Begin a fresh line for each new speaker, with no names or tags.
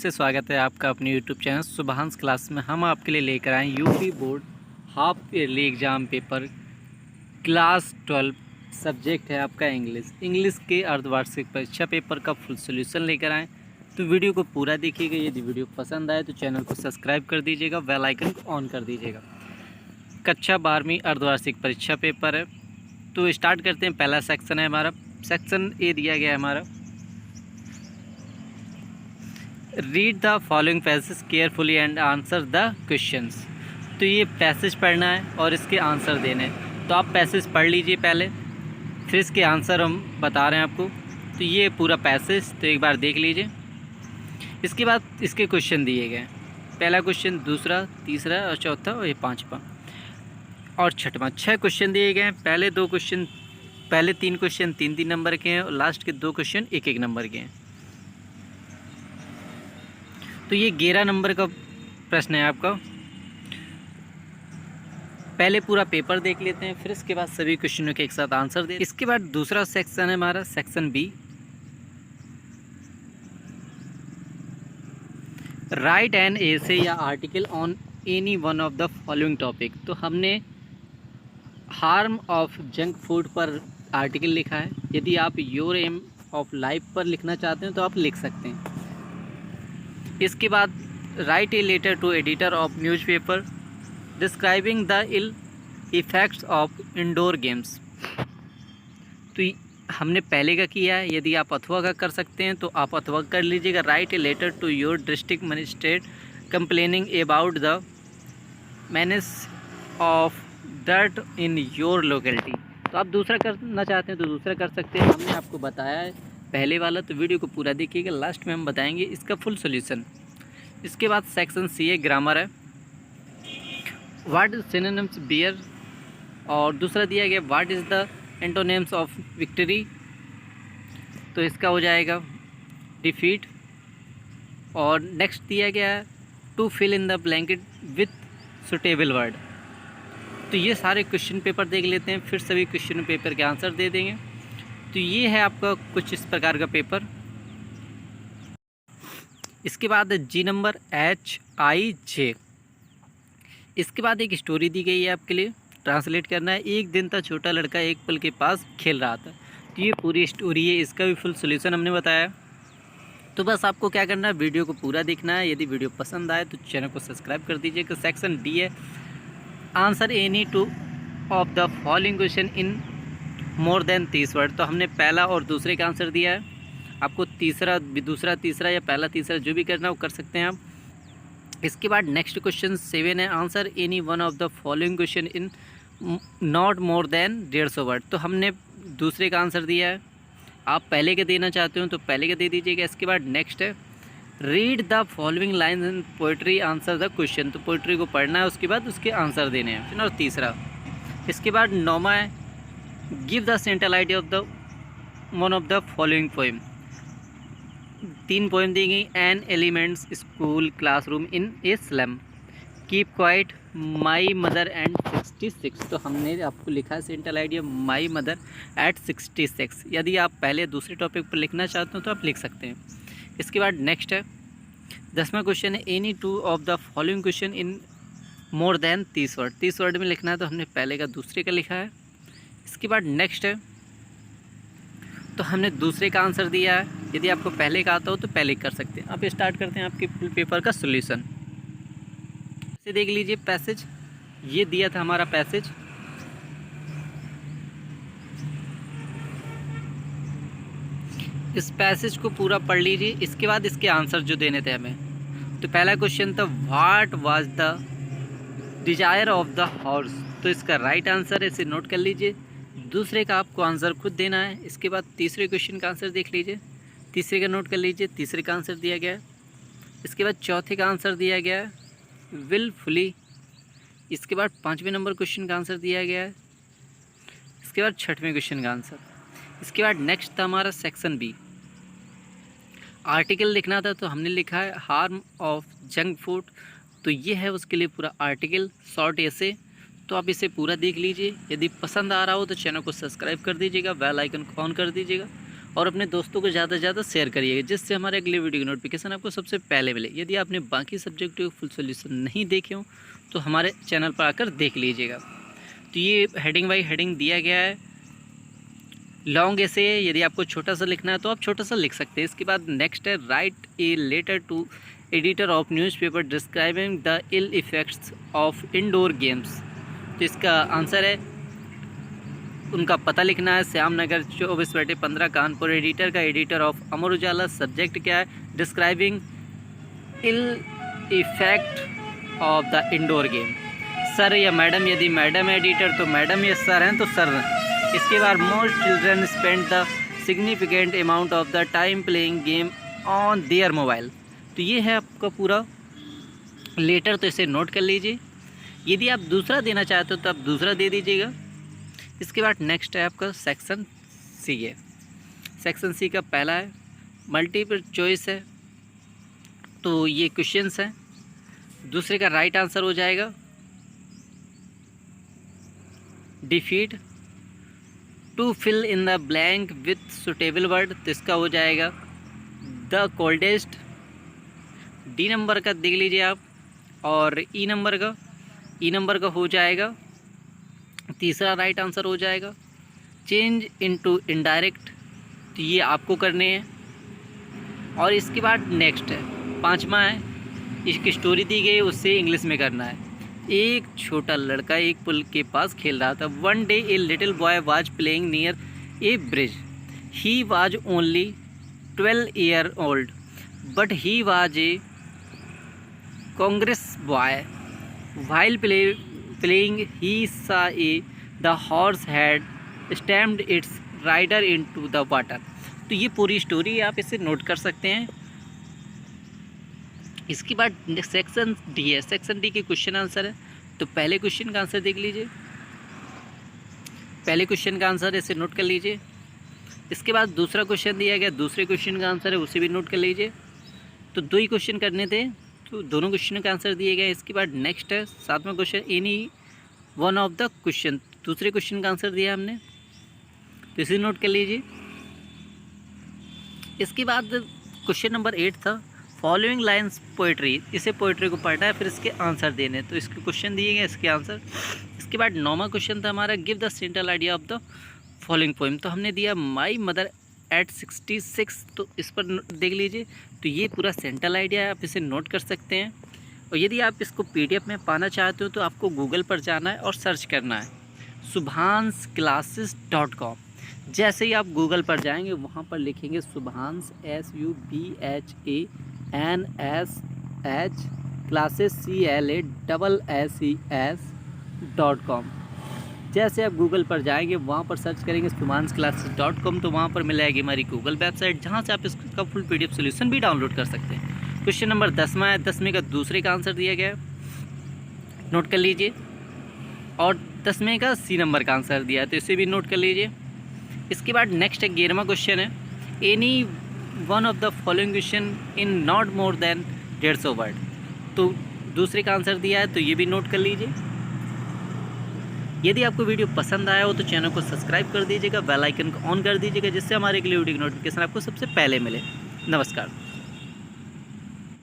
से स्वागत है आपका अपने यूट्यूब चैनल सुभांश क्लास में। हम आपके लिए लेकर आए UP board half yearly exam paper class 12। Subject है आपका इंग्लिश के अर्धवार्षिक परीक्षा पेपर का फुल सॉल्यूशन लेकर आए। तो वीडियो को पूरा देखिएगा। यदि वीडियो पसंद आए तो चैनल को सब्सक्राइब कर दीजिएगा, बेल आइकन को ऑन कर दीजिएगा। कक्षा 12वीं अर्धवार्षिक परीक्षा पेपर है। तो स्टार्ट करते हैं। पहला सेक्शन है हमारा, सेक्शन ए दिया गया है हमारा, read the following passage carefully and answer the questions. तो ये पैसेज पढ़ना है और इसके आंसर देने हैं। तो आप पैसेज पढ़ लीजिए पहले, फिर इसके आंसर हम बता रहे हैं आपको। तो ये पूरा पैसेज तो एक बार देख लीजिए। इसके बाद इसके क्वेश्चन दिए गए, पहला क्वेश्चन, दूसरा, तीसरा और चौथा और ये पाँचवा और छठवां। 6 क्वेश्चन दिए गए हैं। पहले 3 क्वेश्चन 3-3 नंबर के हैं और लास्ट के 2 क्वेश्चन 1-1 नंबर के हैं। तो ये 11 नंबर का प्रश्न है आपका। पहले पूरा पेपर देख लेते हैं, फिर इसके बाद सभी क्वेश्चनों के एक साथ आंसर दे। इसके बाद दूसरा सेक्शन है हमारा, section B, write an essay या article on any one of the following topic. तो हमने हार्म ऑफ जंक फूड पर आर्टिकल लिखा है। यदि आप योर एम ऑफ लाइफ पर लिखना चाहते हैं तो आप लिख सकते हैं। इसके बाद write a letter to editor of newspaper describing the ill effects of indoor games. तो हमने पहले का किया है। यदि आप अथवा का कर सकते हैं तो आप अथवा कर लीजिएगा। Write a letter to your district magistrate complaining about the menace of dirt in your locality. तो आप दूसरा करना चाहते हैं तो दूसरा कर सकते हैं। हमने आपको बताया है पहले वाला, तो वीडियो को पूरा देखिएगा। लास्ट में हम बताएंगे इसका फुल सॉल्यूशन। इसके बाद सेक्शन सी है, ग्रामर है, व्हाट इज सिनोनिम्स बियर, और दूसरा दिया गया what is the antonyms of victory. तो इसका हो जाएगा डिफीट। और नेक्स्ट दिया गया है to fill in the blanket with suitable word. तो ये सारे क्वेश्चन पेपर देख लेते हैं, फिर सभी क्वेश्चन पेपर के आंसर दे देंगे। तो ये है आपका कुछ इस प्रकार का पेपर। इसके बाद जी नंबर HIJ। इसके बाद एक स्टोरी दी गई है आपके लिए, ट्रांसलेट करना है। एक दिन था छोटा लड़का एक पल के पास खेल रहा था। तो ये पूरी स्टोरी है, इसका भी फुल सॉल्यूशन हमने बताया। तो बस आपको क्या करना है, वीडियो को पूरा देखना है। यदि वीडियो पसंद आए तो चैनल को सब्सक्राइब कर दीजिएगा। सेक्शन डी है, answer any two of the following question in more than 30 word. तो हमने पहला और दूसरे का आंसर दिया है। आपको तीसरा, दूसरा, तीसरा या पहला तीसरा जो भी करना है वो कर सकते हैं आप। इसके बाद नेक्स्ट क्वेश्चन 7 है, answer any one of the following question in not more than 150 word. तो हमने दूसरे का आंसर दिया है। आप पहले का देना चाहते हो तो पहले का दे दीजिएगा। इसके बाद नेक्स्ट है, read the following lines in poetry answer the question. तो पोइट्री को पढ़ना है, उसके बाद उसके आंसर देने हैं। और तीसरा, इसके बाद 9वां है, give the central idea of the one of the following poem. 3 poem दी गई। An elements school classroom in a slum, keep quiet, my mother and 66। तो हमने आपको लिखा है central idea my mother at 66। यदि आप पहले दूसरे टॉपिक पर लिखना चाहते हो तो आप लिख सकते हैं। इसके बाद नेक्स्ट है 10वां क्वेश्चन है, any two of the following question in more than 30 word. 30 word में लिखना है, तो हमने पहले का दूसरे का लिखा है। इसके बाद नेक्स्ट है, तो हमने दूसरे का आंसर दिया है। यदि आपको पहले का आता हो तो पहले कर सकते हैं। अब स्टार्ट करते हैं आपके फुल पेपर का सॉल्यूशन। इसे देख लीजिए पैसेज, ये दिया था हमारा पैसेज। इस पैसेज को पूरा पढ़ लीजिए। इसके बाद इसके आंसर जो देने थे हमें, तो पहला क्वेश्चन था what was the desire of the horse. तो इसका राइट आंसर है, इसे नोट कर लीजिए। दूसरे का आपको आंसर खुद देना है। इसके बाद तीसरे क्वेश्चन का आंसर देख लीजिए, तीसरे का नोट कर लीजिए, तीसरे का आंसर दिया गया है। इसके बाद चौथे का आंसर दिया गया है विलफुली। इसके बाद 5वें नंबर क्वेश्चन का आंसर दिया गया है। इसके बाद 6वें क्वेश्चन का आंसर। इसके बाद नेक्स्ट था हमारा सेक्शन बी, आर्टिकल लिखना था। तो हमने लिखा है हार्म ऑफ जंक फूड। तो ये है उसके लिए पूरा आर्टिकल, शॉर्ट ऐसे। तो आप इसे पूरा देख लीजिए। यदि पसंद आ रहा हो तो चैनल को सब्सक्राइब कर दीजिएगा, बेल आइकन को ऑन कर दीजिएगा और अपने दोस्तों को ज़्यादा से ज़्यादा शेयर करिएगा, जिससे हमारे अगले वीडियो की नोटिफिकेशन आपको सबसे पहले मिले। यदि आपने बाकी सब्जेक्ट के फुल सोल्यूशन नहीं देखे हो तो हमारे चैनल पर आकर देख लीजिएगा। तो ये हेडिंग बाई हेडिंग दिया गया है। लॉन्ग ऐसे है, यदि आपको छोटा सा लिखना है तो आप छोटा सा लिख सकते हैं। इसके बाद नेक्स्ट है write a letter to editor of newspaper describing the ill effects of indoor games. तो इसका आंसर है, उनका पता लिखना है। श्यामनगर 24/15 कानपुर। एडिटर का editor of Amar Ujala. Subject क्या है, describing ill effect of the indoor game. Sir या मैडम, यदि मैडम एडिटर तो मैडम, या सर हैं तो सर। इसके बाद most children spend the significant amount of the time playing game on their mobile. तो ये है आपका पूरा लेटर, तो इसे नोट कर लीजिए। यदि आप दूसरा देना चाहते हो तो आप दूसरा दे दीजिएगा। इसके बाद नेक्स्ट है आपका सेक्शन सी है। सेक्शन सी का पहला है मल्टीपल चॉइस है, तो ये क्वेश्चंस हैं। दूसरे का राइट आंसर हो जाएगा defeat to fill in the blank with suitable word, तो इसका हो जाएगा द कोल्डेस्ट। डी नंबर का देख लीजिए आप। और ई नंबर का हो जाएगा तीसरा राइट आंसर हो जाएगा चेंज इनटू इनडायरेक्ट, तो ये आपको करने हैं। और इसके बाद नेक्स्ट है पांचवा है, इसकी स्टोरी दी गई, उससे इंग्लिश में करना है। एक छोटा लड़का एक पुल के पास खेल रहा था। One day a little boy was playing near A bridge. He was only 12 year old but he was a Congress boy. While playing he saw the horse had stamped its rider into the water। तो ये पूरी story आप इसे note कर सकते हैं। इसके बाद सेक्शन डी है। सेक्शन डी के क्वेश्चन आंसर है, तो पहले क्वेश्चन का आंसर देख लीजिए। पहले क्वेश्चन का आंसर इसे नोट कर लीजिए। इसके बाद दूसरा क्वेश्चन दिया गया, दूसरे क्वेश्चन का आंसर है, उसे भी नोट कर लीजिए। तो दो ही क्वेश्चन करने थे, तो दोनों क्वेश्चन का आंसर दिए गए। इसके बाद नेक्स्ट है सातवां question, any one of the question, दूसरे क्वेश्चन का आंसर दिया हमने, तो इसे नोट कर लीजिए। इसके बाद क्वेश्चन नंबर 8 था फॉलोइंग लाइन्स पोइट्री, इसे पोइट्री को पढ़ना है, फिर इसके आंसर देने, तो इसके क्वेश्चन दिए गए, इसके आंसर। इसके बाद 9वां क्वेश्चन था हमारा give the central idea of the following poem, तो हमने दिया माई मदर एट 66, तो इस पर देख लीजिए। तो ये पूरा सेंट्रल आइडिया है, आप इसे नोट कर सकते हैं। और यदि आप इसको PDF में पाना चाहते हो तो आपको गूगल पर जाना है और सर्च करना है subhansclasses.com। जैसे ही आप गूगल पर जाएंगे वहाँ पर लिखेंगे सुभांश SUBHANSH क्लासेस CLASSES.com। जैसे आप गूगल पर जाएंगे वहाँ पर सर्च करेंगे subhansclasses.com, तो वहाँ पर मिल जाएगी हमारी गूगल वेबसाइट, जहाँ से आप इसका फुल PDF सोल्यूशन भी डाउनलोड कर सकते हैं। क्वेश्चन नंबर 10वां है, 10वें का दूसरे का आंसर दिया गया है, नोट कर लीजिए। और 10वें का C नंबर का आंसर दिया है, तो इसे भी नोट कर लीजिए। इसके बाद नेक्स्ट 11वां क्वेश्चन है any one of the following question in not more than 150 word, तो दूसरे का आंसर दिया है, तो ये भी नोट कर लीजिए। यदि आपको वीडियो पसंद आया हो तो चैनल को सब्सक्राइब कर दीजिएगा, बेल आइकन को ऑन कर दीजिएगा, जिससे हमारे अगले वीडियो की नोटिफिकेशन आपको सबसे पहले मिले। नमस्कार।